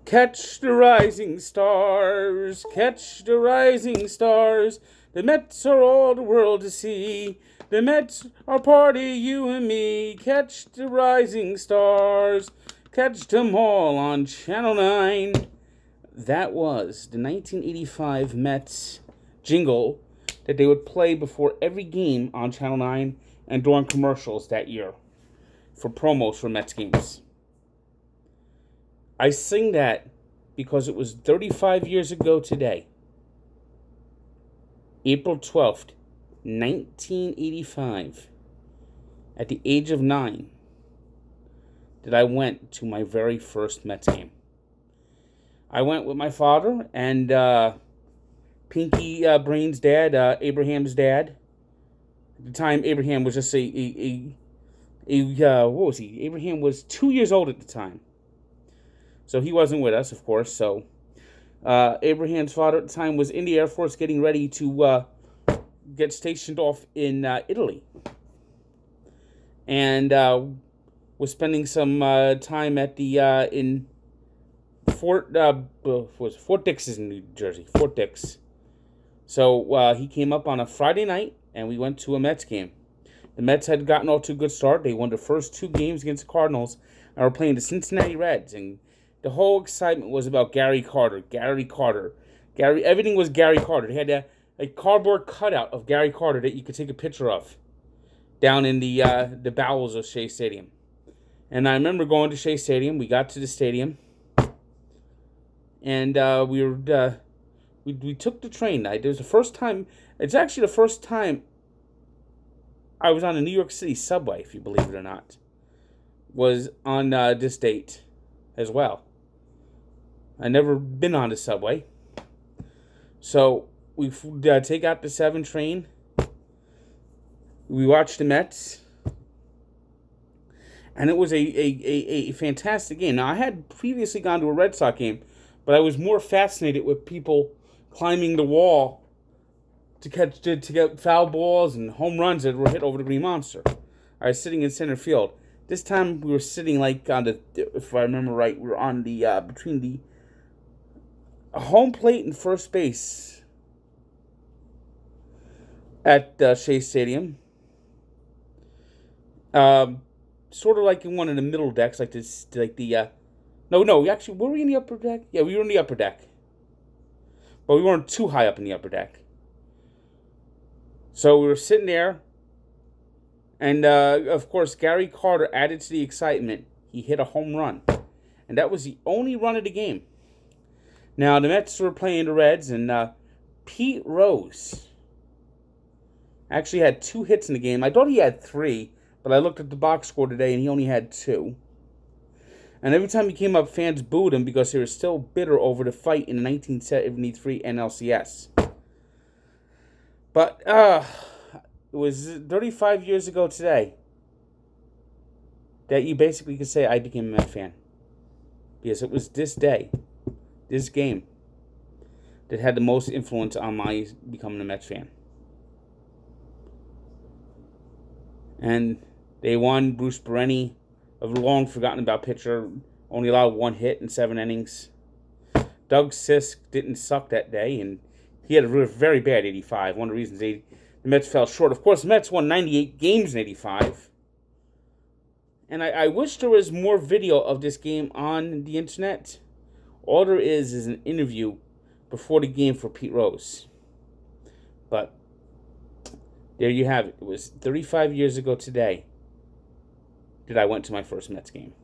Catch the rising stars, catch the rising stars. The Mets are all the world to see. The Mets are party, you and me. Catch the rising stars, catch them all on Channel 9. That was the 1985 Mets jingle that they would play before every game on Channel 9 and during commercials that year for promos for Mets games. I sing that because it was 35 years ago today, April 12th, 1985, at the age of 9, that I went to my very first Mets game. I went with my father and Pinky Brain's dad, Abraham's dad. At the time, Abraham was just what was he? Abraham was 2 years old at the time. So he wasn't with us, of course. So Abraham's father at the time was in the Air Force getting ready to get stationed off in Italy. And was spending some time at the in Fort Dix in New Jersey. Fort Dix. So he came up on a Friday night, and we went to a Mets game. The Mets had gotten off to a good start. They won the first two games against the Cardinals, and were playing the Cincinnati Reds. And the whole excitement was about Gary Carter. Everything was Gary Carter. They had a cardboard cutout of Gary Carter that you could take a picture of down in the bowels of Shea Stadium. And I remember going to Shea Stadium. We got to the stadium, and we took the train. It was the first time. It's actually the first time I was on a New York City subway, if you believe it or not. Was on this date as well. I never been on the subway. So we take out the 7 train. We watched the Mets. And it was a fantastic game. Now, I had previously gone to a Red Sox game, but I was more fascinated with people climbing the wall to get foul balls and home runs that were hit over the Green Monster. I was sitting in center field. This time we were sitting like on the, if I remember right, we were on the between the home plate and first base at Shea Stadium. Sort of like in one of the middle decks, like this, like the actually, were we in the upper deck? Yeah, we were in the upper deck, but we weren't too high up in the upper deck. So we were sitting there, and of course, Gary Carter added to the excitement. He hit a home run, and that was the only run of the game. Now, the Mets were playing the Reds, and Pete Rose actually had 2 hits in the game. I thought he had 3, but I looked at the box score today, and he only had 2. And every time he came up, fans booed him because they were still bitter over the fight in the 1973 NLCS. But it was 35 years ago today that you basically could say I became a Met fan. Because it was this day, this game, that had the most influence on my becoming a Mets fan. And they won. Bruce Bereni, a long forgotten about pitcher, only allowed 1 hit in 7 innings. Doug Sisk didn't suck that day, and he had a very bad 85. One of the reasons the Mets fell short. Of course, the Mets won 98 games in 85. And I wish there was more video of this game on the internet. All there is an interview before the game for Pete Rose. But there you have it. It was 35 years ago today that I went to my first Mets game.